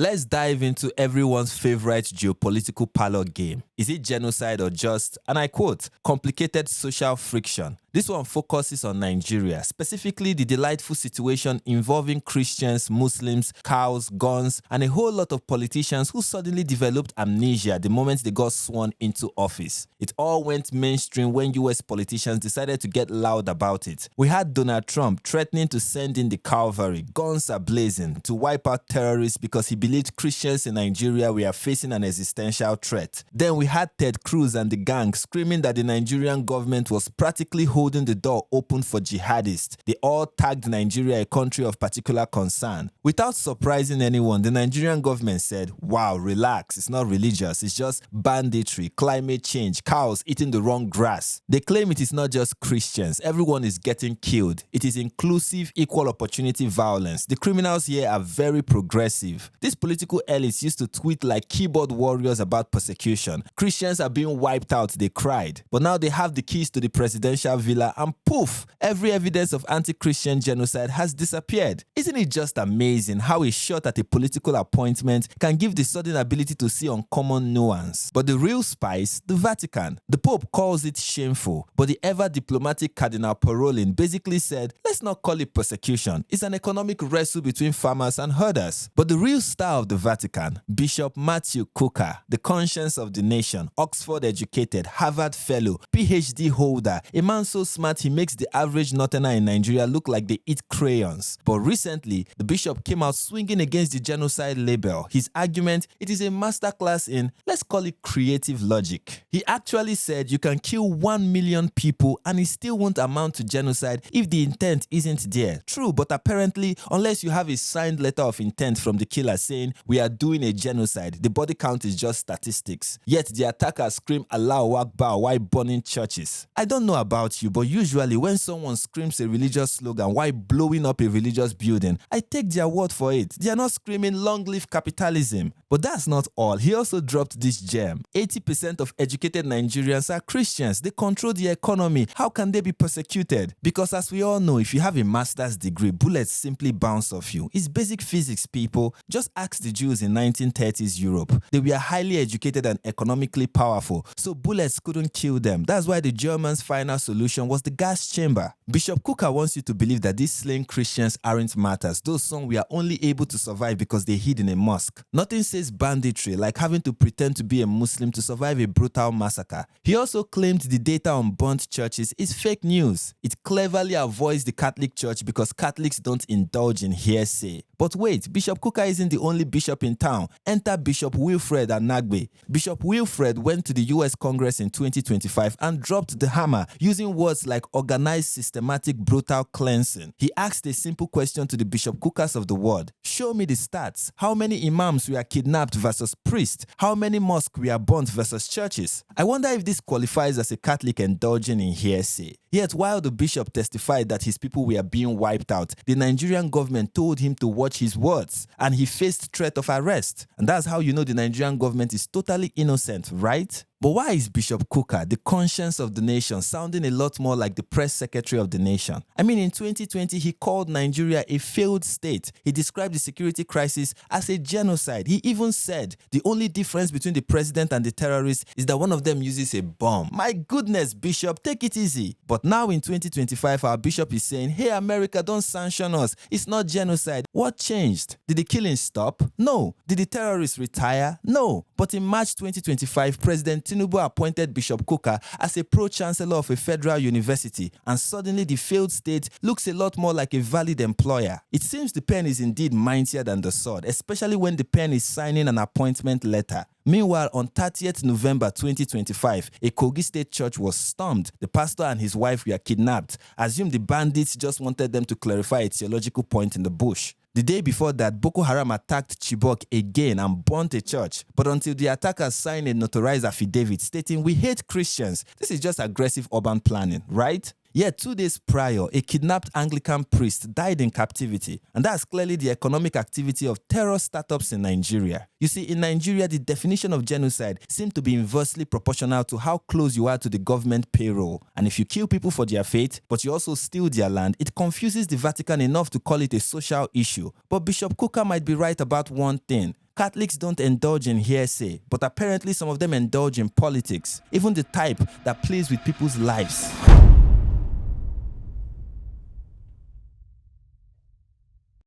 Let's dive into everyone's favorite geopolitical parlor game. Is it genocide or just, and I quote, complicated social friction? This one focuses on Nigeria, specifically the delightful situation involving Christians, Muslims, cows, guns, and a whole lot of politicians who suddenly developed amnesia the moment they got sworn into office. It all went mainstream when US politicians decided to get loud about it. We had Donald Trump threatening to send in the cavalry, guns are blazing, to wipe out terrorists because he believed Christians in Nigeria were facing an existential threat. Then we had Ted Cruz and the gang screaming that the Nigerian government was practically holding the door open for jihadists. They all tagged Nigeria a country of particular concern. Without surprising anyone, the Nigerian government said, wow, relax, it's not religious, it's just banditry, climate change, cows eating the wrong grass. They claim it is not just Christians, everyone is getting killed. It is inclusive, equal opportunity violence. The criminals here are very progressive. These political elites used to tweet like keyboard warriors about persecution. Christians are being wiped out, they cried. But now they have the keys to the presidential villa and poof, every evidence of anti-Christian genocide has disappeared. Isn't it just amazing how a shot at a political appointment can give the sudden ability to see uncommon nuance? But the real spice, the Vatican. The Pope calls it shameful, but the ever-diplomatic Cardinal Parolin basically said, let's not call it persecution, it's an economic wrestle between farmers and herders. But the real star of the Vatican, Bishop Matthew Kukah, the conscience of the nation, Oxford-educated, Harvard fellow, PhD holder, a man so smart he makes the average northerner in Nigeria look like they eat crayons. But recently, the bishop came out swinging against the genocide label. His argument, it is a masterclass in, let's call it creative logic. He actually said you can kill 1 million people and it still won't amount to genocide if the intent isn't there. True, but apparently, unless you have a signed letter of intent from the killer saying we are doing a genocide, the body count is just statistics. Yet the attackers scream Allahu Akbar while burning churches. I don't know about you, but usually when someone screams a religious slogan while blowing up a religious building, I take their word for it. They are not screaming long live capitalism. But that's not all. He also dropped this gem. 80% of educated Nigerians are Christians. They control the economy. How can they be persecuted? Because as we all know, if you have a master's degree, bullets simply bounce off you. It's basic physics, people. Just ask the Jews in 1930s Europe. They were highly educated and economically powerful, so bullets couldn't kill them. That's why the Germans' final solution was the gas chamber. Bishop Kukah wants you to believe that these slain Christians aren't martyrs. Those some were only able to survive because they hid in a mosque. Nothing says banditry like having to pretend to be a Muslim to survive a brutal massacre. He also claimed the data on burnt churches is fake news. It cleverly avoids the Catholic Church because Catholics don't indulge in hearsay. But wait, Bishop Kukah isn't the only bishop in town. Enter Bishop Wilfred Anagbe. Bishop Wilfred went to the US Congress in 2025 and dropped the hammer using words like organized, systematic, brutal cleansing. He asked a simple question to the Bishop Kukahs of the world. Show me the stats. How many imams were kidnapped versus priests? How many mosques were burnt versus churches? I wonder if this qualifies as a Catholic indulging in hearsay. Yet while the bishop testified that his people were being wiped out, the Nigerian government told him to watch his words and he faced threat of arrest. And that's how you know the Nigerian government is totally innocent, right? But why is Bishop Kukah, the conscience of the nation, sounding a lot more like the press secretary of the nation? I mean, in 2020, he called Nigeria a failed state. He described the security crisis as a genocide. He even said the only difference between the president and the terrorists is that one of them uses a bomb. My goodness, Bishop, take it easy. But now in 2025, our bishop is saying, hey, America, don't sanction us. It's not genocide. What changed? Did the killing stop? No. Did the terrorists retire? No. But in March 2025, President Tinubu appointed Bishop Kukah as a pro-chancellor of a federal university, and suddenly the failed state looks a lot more like a valid employer. It seems the pen is indeed mightier than the sword, especially when the pen is signing an appointment letter. Meanwhile, on 30th November 2025, a Kogi state church was stormed. The pastor and his wife were kidnapped. Assume the bandits just wanted them to clarify a theological point in the bush. The day before that, Boko Haram attacked Chibok again and burnt a church. But until the attackers signed a notarized affidavit stating, we hate Christians, this is just aggressive urban planning, right? Yet 2 days prior, a kidnapped Anglican priest died in captivity, and that's clearly the economic activity of terror startups in Nigeria. You see, in Nigeria, the definition of genocide seems to be inversely proportional to how close you are to the government payroll. And if you kill people for their faith, but you also steal their land, it confuses the Vatican enough to call it a social issue. But Bishop Kukah might be right about one thing. Catholics don't indulge in hearsay, but apparently some of them indulge in politics, even the type that plays with people's lives.